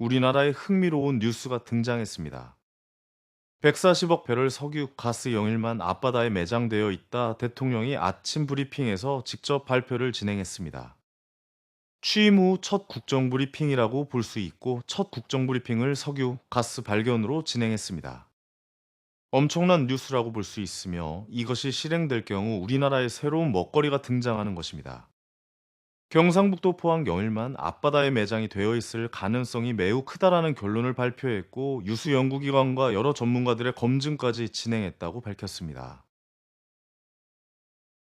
우리나라에 흥미로운 뉴스가 등장했습니다. 140억 배럴 석유, 가스 영일만 앞바다에 매장되어 있다. 대통령이 아침 브리핑에서 직접 발표를 진행했습니다. 취임 후 첫 국정 브리핑이라고 볼 수 있고 첫 국정 브리핑을 석유, 가스 발견으로 진행했습니다. 엄청난 뉴스라고 볼 수 있으며 이것이 실행될 경우 우리나라에 새로운 먹거리가 등장하는 것입니다. 경상북도 포항 영일만 앞바다에 매장이 되어 있을 가능성이 매우 크다라는 결론을 발표했고 유수 연구기관과 여러 전문가들의 검증까지 진행했다고 밝혔습니다.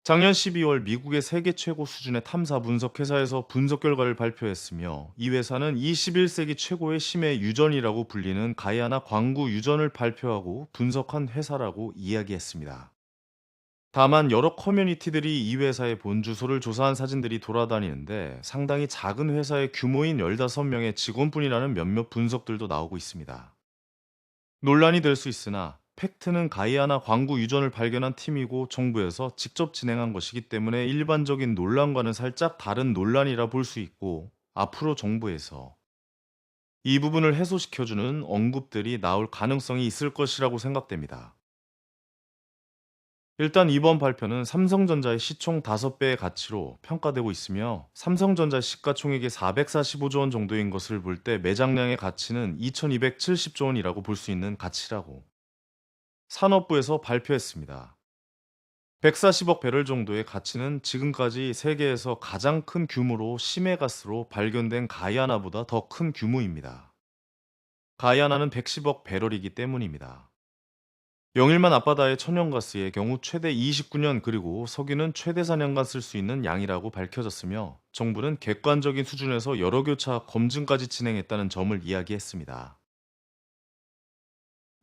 작년 12월 미국의 세계 최고 수준의 탐사 분석 회사에서 분석 결과를 발표했으며 이 회사는 21세기 최고의 심해 유전이라고 불리는 가이아나 광구 유전을 발표하고 분석한 회사라고 이야기했습니다. 다만 여러 커뮤니티들이 이 회사의 본 주소를 조사한 사진들이 돌아다니는데 상당히 작은 회사의 규모인 15명의 직원뿐이라는 몇몇 분석들도 나오고 있습니다. 논란이 될 수 있으나 팩트는 가이아나 광구 유전을 발견한 팀이고 정부에서 직접 진행한 것이기 때문에 일반적인 논란과는 살짝 다른 논란이라 볼 수 있고 앞으로 정부에서 이 부분을 해소시켜주는 언급들이 나올 가능성이 있을 것이라고 생각됩니다. 일단 이번 발표는 삼성전자의 시총 5배의 가치로 평가되고 있으며 삼성전자 시가총액이 445조 원 정도인 것을 볼 때 매장량의 가치는 2270조 원이라고 볼 수 있는 가치라고 산업부에서 발표했습니다. 140억 배럴 정도의 가치는 지금까지 세계에서 가장 큰 규모로 심해가스로 발견된 가이아나보다 더 큰 규모입니다. 가이아나는 110억 배럴이기 때문입니다. 영일만 앞바다의 천연가스의 경우 최대 29년 그리고 석유는 최대 4년간 쓸 수 있는 양이라고 밝혀졌으며 정부는 객관적인 수준에서 여러 교차 검증까지 진행했다는 점을 이야기했습니다.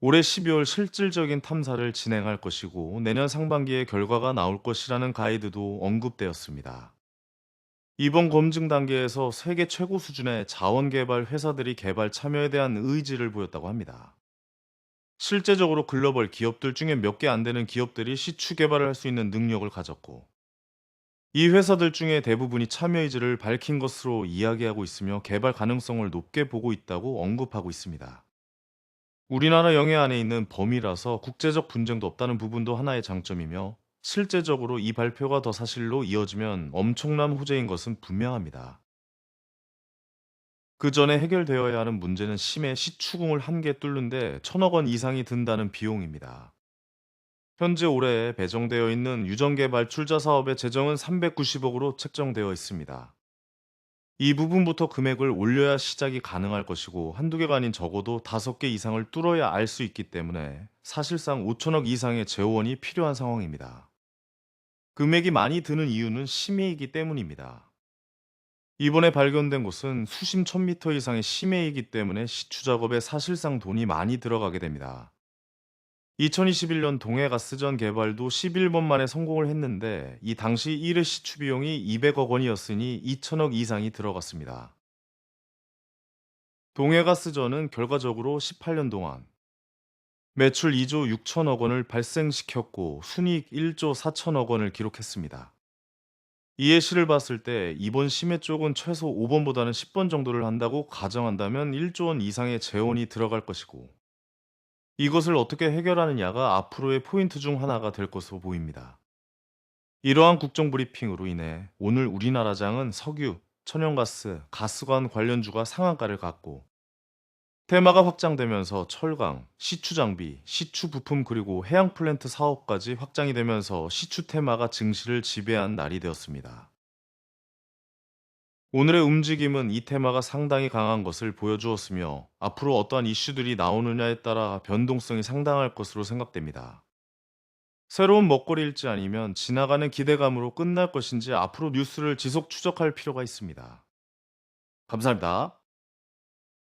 올해 12월 실질적인 탐사를 진행할 것이고 내년 상반기에 결과가 나올 것이라는 가이드도 언급되었습니다. 이번 검증 단계에서 세계 최고 수준의 자원 개발 회사들이 개발 참여에 대한 의지를 보였다고 합니다. 실제적으로 글로벌 기업들 중에 몇 개 안 되는 기업들이 시추 개발을 할 수 있는 능력을 가졌고, 이 회사들 중에 대부분이 참여 의지를 밝힌 것으로 이야기하고 있으며 개발 가능성을 높게 보고 있다고 언급하고 있습니다. 우리나라 영해 안에 있는 범위라서 국제적 분쟁도 없다는 부분도 하나의 장점이며, 실제적으로 이 발표가 더 사실로 이어지면 엄청난 호재인 것은 분명합니다. 그 전에 해결되어야 하는 문제는 심해 시추궁을 한 개 뚫는데 1,000억 원 이상이 든다는 비용입니다. 현재 올해에 배정되어 있는 유전개발 출자 사업의 재정은 390억으로 책정되어 있습니다. 이 부분부터 금액을 올려야 시작이 가능할 것이고 한두 개가 아닌 적어도 5개 이상을 뚫어야 알 수 있기 때문에 사실상 5천억 이상의 재원이 필요한 상황입니다. 금액이 많이 드는 이유는 심해이기 때문입니다. 이번에 발견된 곳은 수심 1000m 이상의 심해이기 때문에 시추 작업에 사실상 돈이 많이 들어가게 됩니다. 2021년 동해가스전 개발도 11번 만에 성공을 했는데 이 당시 1회 시추 비용이 200억 원이었으니 2천억 이상이 들어갔습니다. 동해가스전은 결과적으로 18년 동안 매출 2조 6천억 원을 발생시켰고 순이익 1조 4천억 원을 기록했습니다. 이 예시를 봤을 때 이번 심해 쪽은 최소 5번보다는 10번 정도를 한다고 가정한다면 1조 원 이상의 재원이 들어갈 것이고 이것을 어떻게 해결하느냐가 앞으로의 포인트 중 하나가 될 것으로 보입니다. 이러한 국정 브리핑으로 인해 오늘 우리나라장은 석유, 천연가스, 가스관 관련주가 상한가를 갔고 테마가 확장되면서 철강, 시추 장비, 시추 부품 그리고 해양 플랜트 사업까지 확장이 되면서 시추 테마가 증시를 지배한 날이 되었습니다. 오늘의 움직임은 이 테마가 상당히 강한 것을 보여주었으며 앞으로 어떠한 이슈들이 나오느냐에 따라 변동성이 상당할 것으로 생각됩니다. 새로운 먹거리일지 아니면 지나가는 기대감으로 끝날 것인지 앞으로 뉴스를 지속 추적할 필요가 있습니다. 감사합니다.